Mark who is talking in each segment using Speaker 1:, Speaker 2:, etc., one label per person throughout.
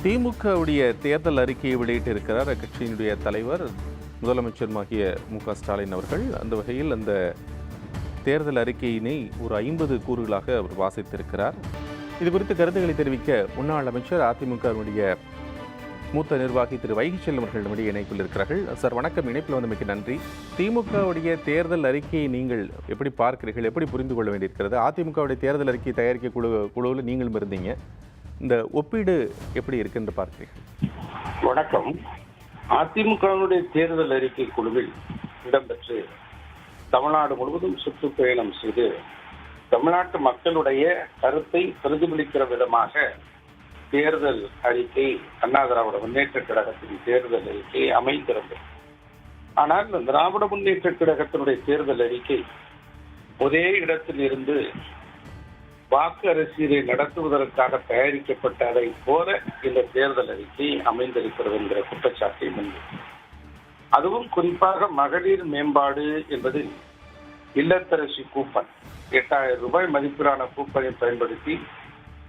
Speaker 1: திமுகவுடைய தேர்தல் அறிக்கையை வெளியிட்டிருக்கிறார் அக்கட்சியினுடைய தலைவர் முதலமைச்சருமாகிய மு.க.ஸ்டாலின் அவர்கள். அந்த வகையில் அந்த தேர்தல் அறிக்கையினை ஒரு 50 கூறுகளாக அவர் வாசித்திருக்கிறார். இது குறித்து கருத்துக்களை தெரிவிக்க முன்னாள் அமைச்சர் அதிமுகவுடைய மூத்த நிர்வாகி திரு வைகை செல்வன் அவர்கள் நம்முடைய இணைப்பில் இருக்கிறார்கள். சார் வணக்கம், இணைப்பில் வந்தமைக்கு நன்றி. திமுகவுடைய தேர்தல் அறிக்கையை நீங்கள் எப்படி பார்க்கிறீர்கள், எப்படி புரிந்து கொள்ள வேண்டியிருக்கிறது? அதிமுகவுடைய தேர்தல் அறிக்கை தயாரிக்க குழுவில் நீங்களும் இருந்தீங்க. இந்த ஒப்பீடு எப்படி இருக்குன்னு பார்க்கிறீர்கள்?
Speaker 2: வணக்கம். அதிமுகவுடைய தேர்தல் அறிக்கை குழுவில் இடம்பெற்று தமிழ்நாடு முழுவதும் சுற்றுப்பயணம் செய்து தமிழ்நாட்டு மக்களுடைய கருத்தை பிரதிபலிக்கிற விதமாக தேர்தல் அறிக்கை, அண்ணா திராவிட முன்னேற்ற கழகத்தின் தேர்தல் அறிக்கை அமைந்திருந்தது. ஆனால் திராவிட முன்னேற்ற கழகத்தினுடைய தேர்தல் அறிக்கை ஒரே இடத்தில் இருந்து வாக்கு அரசியலை நடத்துவதற்காக தயாரிக்கப்பட்டதை போல இந்த தேர்தல் அறிக்கை அமைந்திருக்கிறது என்கிற குற்றச்சாட்டை முன்பு. அதுவும் குறிப்பாக மகளிர் மேம்பாடு என்பது இல்லத்தரசி கூப்பன், 8000 ரூபாய் மதிப்பிலான கூப்பனை பயன்படுத்தி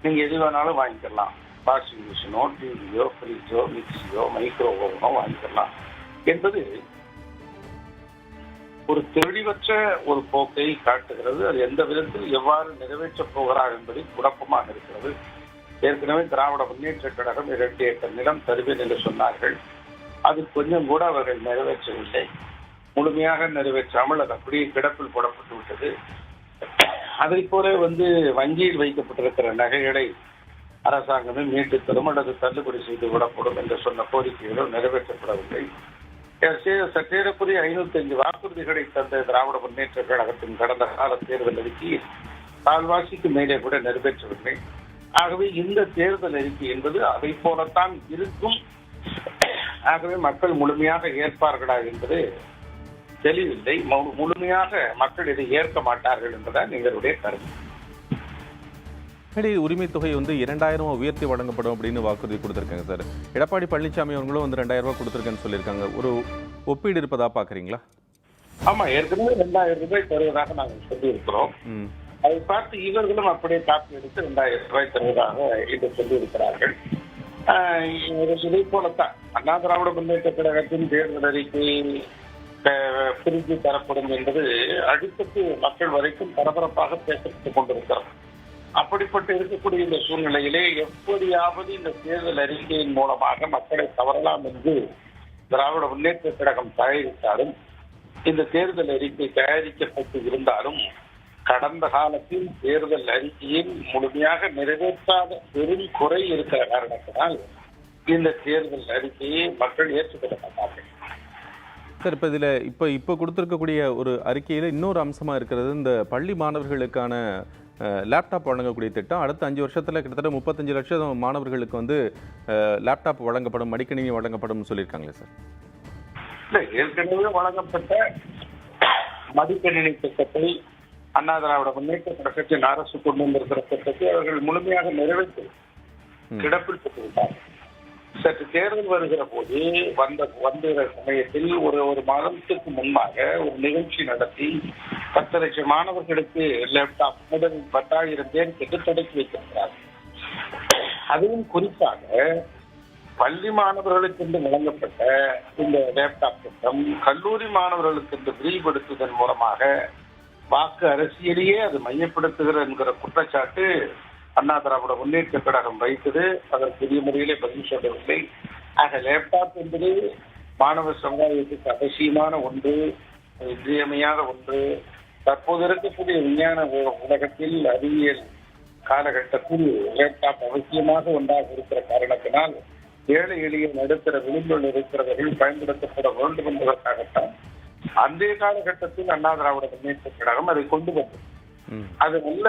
Speaker 2: நீங்க எது வேணாலும் வாங்கிக்கலாம். வாஷிங் மிஷினோ, டிவியோ, ஃப்ரிட்ஜோ, மிக்சியோ, மைக்ரோ ஓவனோ வாங்கிக்கலாம் என்பது ஒரு தெளிவற்ற ஒரு போக்கை காட்டுகிறது. அது எந்த விதத்தில் எவ்வாறு நிறைவேற்றப் போகிறார் என்பது குழப்பமாக இருக்கிறது. ஏற்கனவே திராவிட முன்னேற்ற கழகம் 2 ஏக்கர் நிலம் தருவேன் என்று சொன்னார்கள். அது கொஞ்சம் கூட அவர்கள் நிறைவேற்றவில்லை. முழுமையாக நிறைவேற்றாமல் அது அப்படியே கிடப்பில் போடப்பட்டு விட்டது. அதை போல வங்கியில் வைக்கப்பட்டிருக்கிற நகைகளை அரசாங்கமே மீட்டு தரும் அல்லது தள்ளுபடி செய்து விடப்படும் என்று சொன்ன கோரிக்கைகளும் நிறைவேற்றப்படவில்லை. சற்றேறக்குரிய 505 வாக்குறுதிகளை தந்த திராவிட முன்னேற்ற கழகத்தின் கடந்த கால தேர்தல் அறிக்கையில் கால்வாசிக்கு மேலே கூட நிறைவேற்றவில்லை. ஆகவே இந்த தேர்தல் அறிக்கை என்பது அதை போலத்தான் இருக்கும். ஆகவே மக்கள் முழுமையாக ஏற்பார்களா என்பது தெளிவில்லை. முழுமையாக மக்கள் இதை ஏற்க மாட்டார்கள் என்பதுதான் எங்களுடைய கருத்து.
Speaker 1: உரிமை தொகை 2000 உயர்த்தி வழங்கப்படும் அப்படின்னு வாக்குறுதி கொடுத்திருக்காங்க சார். எடப்பாடி பழனிசாமி அவங்களும் 2000 ரூபாய் கொடுத்திருக்கேன்னு சொல்லியிருக்காங்க. ஒரு ஒப்பீடு இருப்பதா பாக்குறீங்களா?
Speaker 2: ஆமா, ஏற்கனவே 2000 ரூபாய் தருவதாக நாங்கள் சொல்லி இருக்கிறோம். அதை பார்த்து இவர்களும் அப்படியே காப்பி எடுத்து 2000 ரூபாய் தருவதாக இன்று சொல்லி இருக்கிறார்கள். இதை போலத்தான் அண்ணா திராவிட முன்னேற்ற கழகத்தின் தேர்தல் அறிக்கை பிரித்து தரப்படும் என்பது அடுத்தது மக்கள் வரைக்கும் பரபரப்பாக பேசப்பட்டுக் கொண்டிருக்கிறோம். அப்படிப்பட்டு இருக்கக்கூடிய இந்த சூழ்நிலையிலே எப்படியாவது இந்த தேர்தல் அறிக்கையின் மூலமாக மக்களை கவரலாம் என்று திராவிட முன்னேற்ற கழகம் தயாரித்தாலும், இந்த தேர்தல் அறிக்கை தயாரிக்கப்பட்டு இருந்தாலும் கடந்த காலத்தில் தேர்தல் அறிக்கையில் முழுமையாக நிறைவேற்றாத பெரும் குறை இருக்கிற காரணத்தினால் இந்த தேர்தல் அறிக்கையை மக்கள் ஏற்றுக்கொள்ள மாட்டார்கள்.
Speaker 1: சார், இப்போ கொடுத்திருக்கக்கூடிய ஒரு அறிக்கையில் இன்னொரு அம்சமா இருக்கிறது, இந்த பள்ளி மாணவர்களுக்கான லேப்டாப் வழங்கக்கூடிய திட்டம். அடுத்த 5 வருஷத்துல கிட்டத்தட்ட 35 லட்சம் மாணவர்களுக்கு லேப்டாப் வழங்கப்படும், மடிக்கணினி வழங்கப்படும் சொல்லியிருக்காங்களே சார்.
Speaker 2: இல்ல, ஏற்கனவே வழங்கப்பட்ட மடிக்கணினி திட்டத்தை அண்ணா திராவிட முன்னேற்ற கழகத்தின் அரசு கொண்டு வந்திருக்கிற திட்டத்தை அவர்கள் முழுமையாக நிறைவேற்றி கிடப்பில் பெற்றுவிட்டார்கள். சற்று தேர்தல் வருகிற போது வந்த சமயத்தில் ஒரு மாதத்துக்கு முன்பாக ஒரு நிகழ்ச்சி நடத்தி 10 லட்சம் மாணவர்களுக்கு லேப்டாப் முதல் 10,000 பேருக்கு தொடக்கி வைத்திருக்கிறார்கள். அதுவும் குறிப்பாக பள்ளி மாணவர்களுக்கு என்று வழங்கப்பட்ட இந்த லேப்டாப் திட்டம் கல்லூரி மாணவர்களுக்கு என்று விரிவுபடுத்துவதன் மூலமாக வாக்கு அரசியலையே அது மையப்படுத்துகிற என்கிற குற்றச்சாட்டு அண்ணா திராவிட முன்னேற்ற கழகம் வைத்தது. அதற்குரிய முறையிலே பதில் சொல்லவில்லை. ஆக லேப்டாப் என்பது மாணவ சமுதாயத்துக்கு அவசியமான ஒன்று, இன்றியமையாத ஒன்று. தற்போது இருக்கக்கூடிய விஞ்ஞான உலகத்தில், அறிவியல் காலகட்டத்தில் லேப்டாப் அவசியமாக ஒன்றாக இருக்கிற காரணத்தினால் ஏழை எளிய நடுத்தர விளிம்பில் இருக்கிறவர்கள் பயன்படுத்தப்பட வேண்டும் என்பதற்காகத்தான் அன்றைய காலகட்டத்தில் அண்ணா திராவிட முன்னேற்ற கழகம் அதை கொண்டு வந்தது. அது நல்ல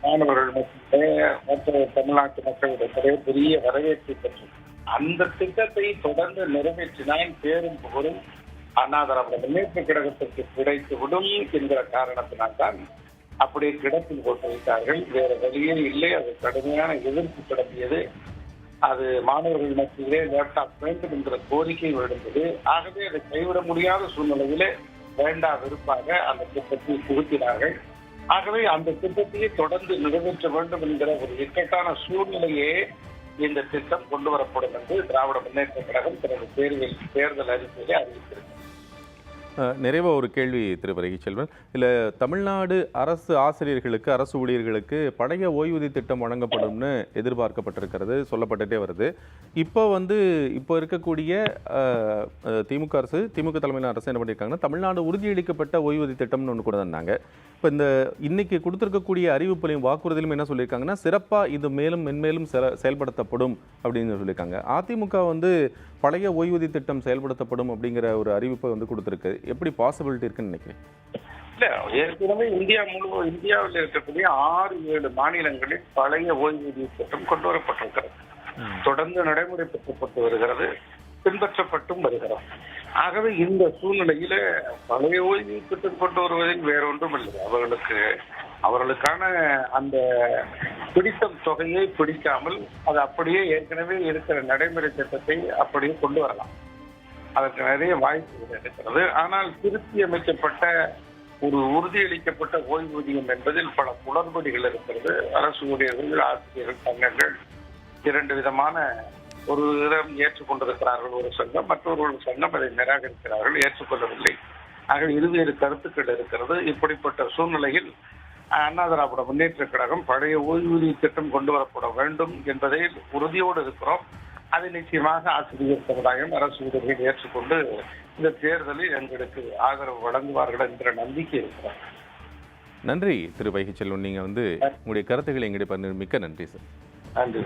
Speaker 2: மாணவர்கள் மத்தியிலே மற்ற தமிழ்நாட்டு மக்களிடையே பெரிய வரவேற்பை பெற்றது. அந்த திட்டத்தை தொடர்ந்து நிறைவேற்றினால் பேரும் புகழும் அண்ணா திராவிட முன்னேற்ற கழகத்திற்கு கிடைத்துவிடும் என்கிற காரணத்தினால்தான் அப்படியே கிடப்பில் போட்டு வைத்தார்கள். வேற வழியே இல்லை. அது கடுமையான எதிர்ப்பு கிளம்பியது. அது மாணவர்கள் மத்தியிலே லேப்டாப் வேண்டும் என்கிற கோரிக்கை எழுந்தது. ஆகவே அதை கைவிட முடியாத சூழ்நிலையிலே வேண்டா வெறுப்பாக அந்த திட்டத்தை புகுத்தினார்கள். ஆகவே அந்த திட்டத்தையே தொடர்ந்து நிறைவேற்ற வேண்டும் என்கிற ஒரு இக்கட்டான சூழ்நிலையே இந்த திட்டம் கொண்டு வரப்படும் என்று திராவிட முன்னேற்ற கழகம் தனது தேர்தல் அறிக்கையிலே அறிவித்திருக்கிறது.
Speaker 1: நிறைவாக ஒரு கேள்வி திரு வைகைச்செல்வன், இல்லை தமிழ்நாடு அரசு ஆசிரியர்களுக்கு, அரசு ஊழியர்களுக்கு பழைய ஓய்வூதிய திட்டம் வழங்கப்படும்னு எதிர்பார்க்கப்பட்டிருக்கிறது, சொல்லப்பட்டுட்டே வருது. இப்போ இருக்கக்கூடிய திமுக அரசு, திமுக தலைமையிலான அரசு என்ன பண்ணியிருக்காங்கன்னா, தமிழ்நாடு உறுதியளிக்கப்பட்ட ஓய்வூதிய திட்டம்னு ஒன்று கூட தந்தாங்க. இப்போ இன்னைக்கு கொடுத்துருக்கக்கூடிய அறிவிப்புலையும் வாக்குறுதியிலும் என்ன சொல்லியிருக்காங்கன்னா, சிறப்பாக இது மேலும் மென்மேலும் செயல்படுத்தப்படும் அப்படின்னு சொல்லியிருக்காங்க. அதிமுக பழைய ஓய்வூதிய திட்டம் செயல்படுத்தப்படும் அப்படிங்கிற ஒரு அறிவிப்பை கொடுத்துருக்கு. எப்படி பாசிபிலிட்டி இருக்குன்னு நினைக்கிறேன்?
Speaker 2: இல்ல, ஏற்கனவே இந்தியாவில் இருக்கக்கூடிய 6-7 மாநிலங்களில் பழைய ஓய்வூதிய திட்டம் கொண்டு வரப்பட்டிருக்கிறது. தொடர்ந்து நடைமுறைப்படுத்தப்பட்டு வருகிறது, பின்பற்றப்பட்டும் வருகிறது. ஆகவே இந்த சூழ்நிலையில பழைய ஓய்வூதிய திட்டம் கொண்டு வருவதில் வேறொன்றும் இல்லை. அவர்களுக்கான அந்த பிடித்தம் தொகையை பிடிக்காமல் அது அப்படியே ஏற்கனவே இருக்கிற நடைமுறை திட்டத்தை அப்படியே கொண்டு வரலாம். அதற்கு நிறைய வாய்ப்புகள் இருக்கிறது. ஆனால் திருத்தி அமைக்கப்பட்ட ஒரு உறுதியளிக்கப்பட்ட ஓய்வூதியம் என்பதில் பல குளறுபடிகள் இருக்கிறது. அரசு ஊழியர்கள், ஆசிரியர்கள் சங்கங்கள் 2 விதமான ஒரு விதம் ஏற்றுக்கொண்டிருக்கிறார்கள். ஒரு சங்கம், மற்றொரு சங்கம் அதை நிராகரிக்கிறார்கள், ஏற்றுக்கொள்ளவில்லை. ஆக இருவேறு கருத்துக்கள் இருக்கிறது. இப்படிப்பட்ட சூழ்நிலையில் அண்ணா திராவிட முன்னேற்ற கழகம் பழைய ஓய்வூதிய திட்டம் கொண்டு வரப்பட வேண்டும் என்பதை உறுதியோடு இருக்கிறோம். அதை நிச்சயமாக ஆசிரியர் சமுதாயம், அரசு ஊழியர்கள் ஏற்றுக்கொண்டு இந்த தேர்தலில் எங்களுக்கு ஆதரவு வழங்குவார்கள் என்ற நம்பிக்கை இருக்கிறோம்.
Speaker 1: நன்றி திரு வைகைச்செல்வன், நீங்க உங்களுடைய கருத்துக்களை எங்களுடைய மிக்க நன்றி சார்.
Speaker 2: நன்றி.